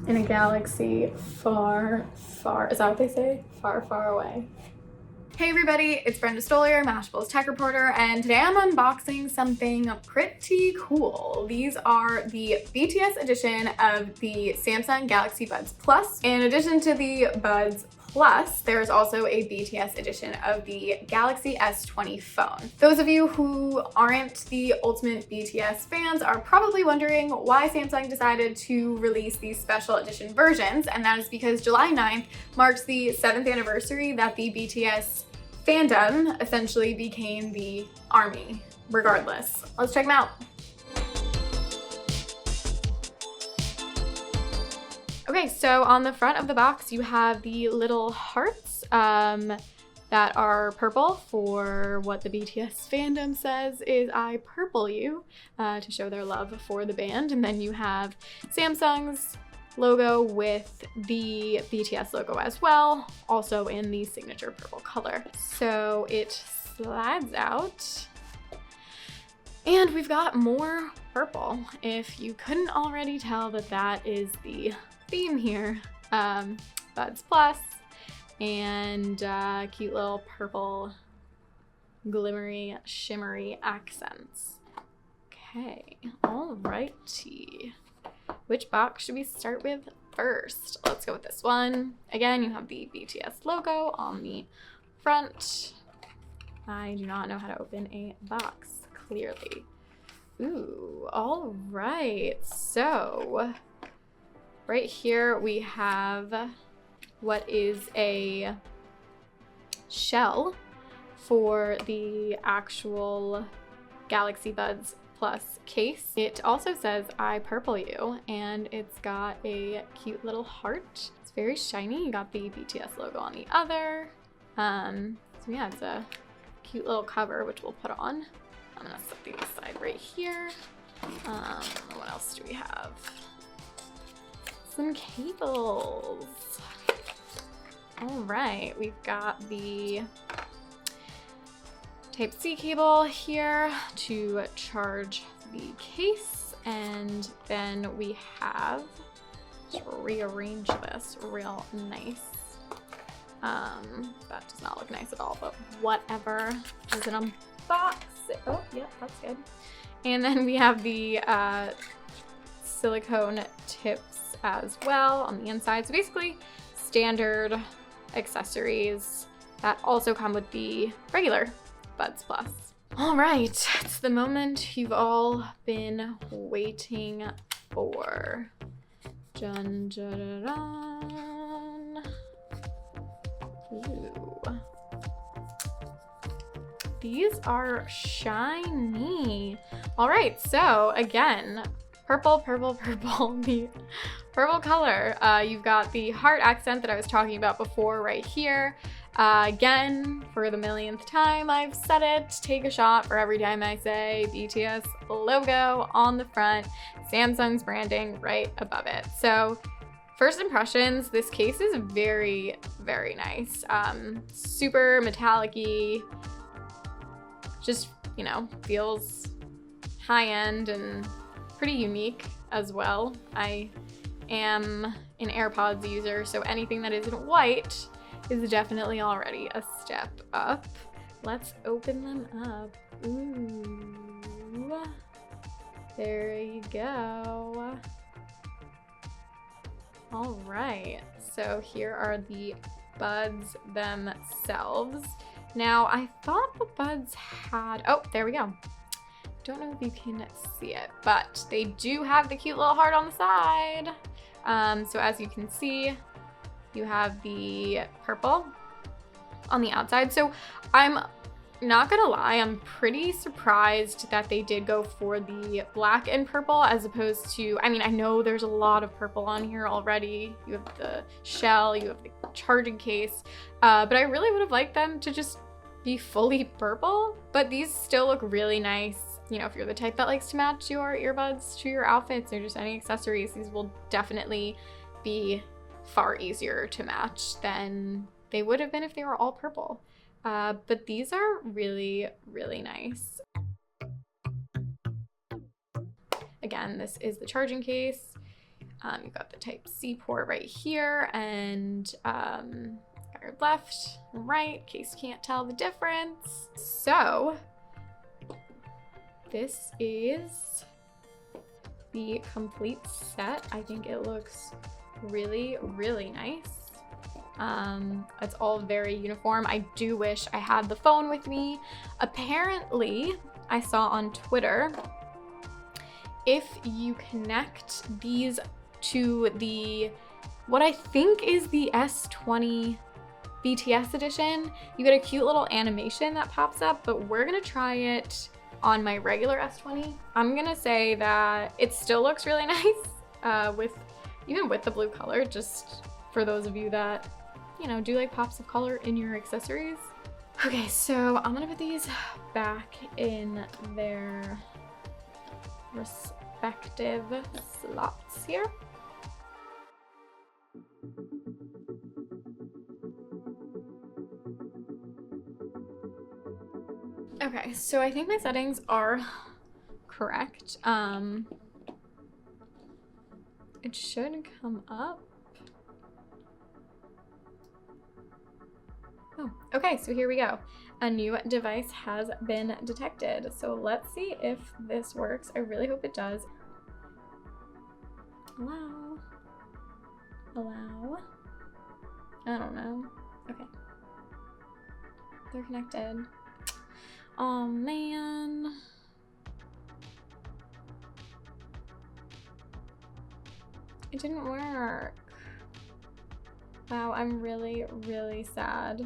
In a galaxy far, far, is that what they say? Far, far away. Hey everybody, it's Brenda Stolyar, Mashable's tech reporter, and today I'm unboxing something pretty cool. These are the BTS edition of the Samsung Galaxy Buds Plus. In addition to the Buds Plus, there's also a BTS edition of the Galaxy S20 phone. Those of you who aren't the ultimate BTS fans are probably wondering why Samsung decided to release these special edition versions, and that is because July 9th marks the 7th anniversary that the BTS fandom essentially became the army. Regardless, let's check them out. Okay, so on the front of the box, you have the little hearts that are purple for what the BTS fandom says is I purple you, to show their love for the band. And then you have Samsung's logo with the BTS logo as well, also in the signature purple color. So it slides out, and we've got more purple. If you couldn't already tell that that is the theme here, Buds Plus, and cute little purple glimmery, shimmery accents. Okay, alrighty. Which box should we start with first? Let's go with this one. Again, you have the BTS logo on the front. I do not know how to open a box, clearly. Ooh, all right. So right here we have what is a shell for the actual Galaxy Buds Plus case. It also says I purple you, and it's got a cute little heart. It's very shiny. You got the BTS logo on the other. So yeah, it's a cute little cover, which we'll put on. I'm gonna set these aside right here. What else do we have? Some cables. All right, we've got the Type-C cable here to charge the case, and then we have, let's rearrange this real nice. That does not look nice at all, but whatever. There's an unbox. Oh, yep, that's good. And then we have the silicone tips as well on the inside. So basically standard accessories that also come with the regular Buds Plus. All right, it's the moment you've all been waiting for. Dun, dun, dun, dun. Ooh. These are shiny. All right, so again, purple, purple, purple, the purple color. You've got the heart accent that I was talking about before right here. Again, for the millionth time, I've said it. Take a shot for every time I say BTS logo on the front, Samsung's branding right above it. So first impressions, this case is very, very nice. Super metallic-y, just, you know, feels high-end and pretty unique as well. I am an AirPods user, so anything that isn't white is definitely already a step up. Let's open them up. Ooh, there you go. All right, so here are the buds themselves. Now, I thought the buds had, oh, there we go. Don't know if you can see it, but they do have the cute little heart on the side. So as you can see, you have the purple on the outside. So I'm not gonna lie, I'm pretty surprised that they did go for the black and purple as opposed to, I mean, I know there's a lot of purple on here already. You have the shell, you have the charging case, but I really would have liked them to just be fully purple, but these still look really nice. You know, if you're the type that likes to match your earbuds to your outfits or just any accessories, these will definitely be far easier to match than they would have been if they were all purple. But these are really, really nice. Again, this is the charging case. You've got the Type-C port right here, and got your left and right, in case you can't tell the difference. So this is the complete set. I think it looks really, really nice. It's all very uniform. I do wish I had the phone with me. Apparently, I saw on Twitter, if you connect these to the, what I think is the S20 BTS edition, you get a cute little animation that pops up, but we're gonna try it on my regular S20. I'm gonna say that it still looks really nice, even with the blue color, just for those of you that, you know, do like pops of color in your accessories. Okay, so I'm gonna put these back in their respective slots here. Okay, so I think my settings are correct. It should come up. Oh, okay, so here we go. A new device has been detected. So let's see if this works. I really hope it does. Allow. Allow. I don't know. Okay. They're connected. Oh man. It didn't work. Wow, I'm really, really sad.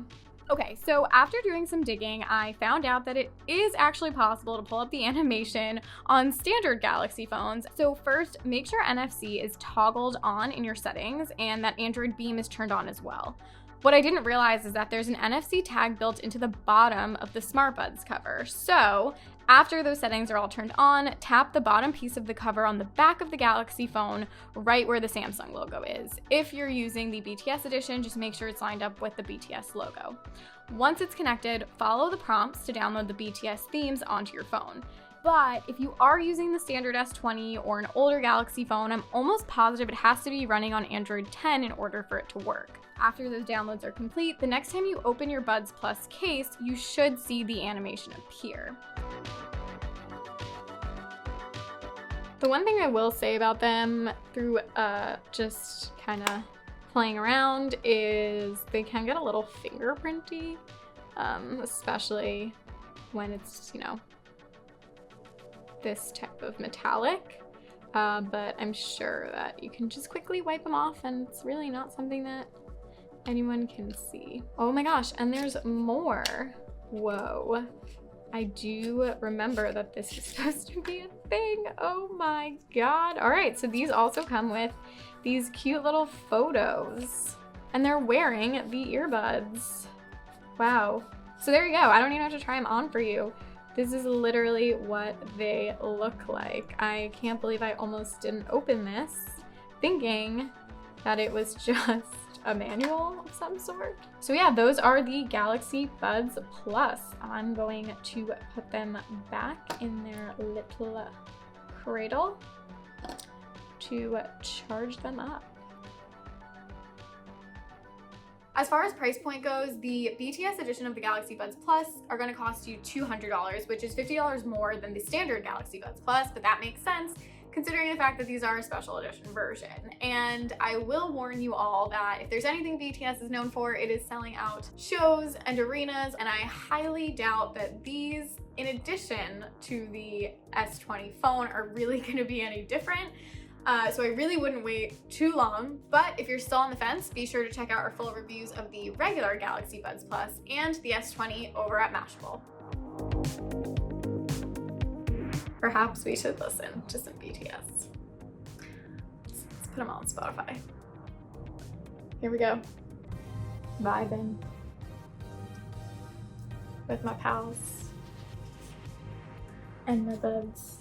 Okay, so after doing some digging, I found out that it is actually possible to pull up the animation on standard Galaxy phones. So first, make sure NFC is toggled on in your settings and that Android Beam is turned on as well. What I didn't realize is that there's an NFC tag built into the bottom of the Smart Buds cover. So after those settings are all turned on, tap the bottom piece of the cover on the back of the Galaxy phone, right where the Samsung logo is. If you're using the BTS edition, just make sure it's lined up with the BTS logo. Once it's connected, follow the prompts to download the BTS themes onto your phone. But if you are using the standard S20 or an older Galaxy phone, I'm almost positive it has to be running on Android 10 in order for it to work. After those downloads are complete, the next time you open your Buds Plus case, you should see the animation appear. The one thing I will say about them through just kind of playing around is they can get a little fingerprinty, especially when it's, you know, this type of metallic, but I'm sure that you can just quickly wipe them off and it's really not something that anyone can see. Oh my gosh, and there's more. Whoa. I do remember that this is supposed to be a thing. Oh my God. All right, so these also come with these cute little photos and they're wearing the earbuds. Wow. So there you go. I don't even have to try them on for you. This is literally what they look like. I can't believe I almost didn't open this thinking that it was just a manual of some sort. So yeah, those are the Galaxy Buds Plus. I'm going to put them back in their little cradle to charge them up. As far as price point goes, the BTS edition of the Galaxy Buds Plus are going to cost you $200, which is $50 more than the standard Galaxy Buds Plus, but that makes sense considering the fact that these are a special edition version. And I will warn you all that if there's anything BTS is known for, it is selling out shows and arenas, and I highly doubt that these, in addition to the S20 phone, are really going to be any different. So I really wouldn't wait too long, but if you're still on the fence, be sure to check out our full reviews of the regular Galaxy Buds Plus and the S20 over at Mashable. Perhaps we should listen to some BTS. Let's put them on Spotify. Here we go. Vibing with my pals and my buds.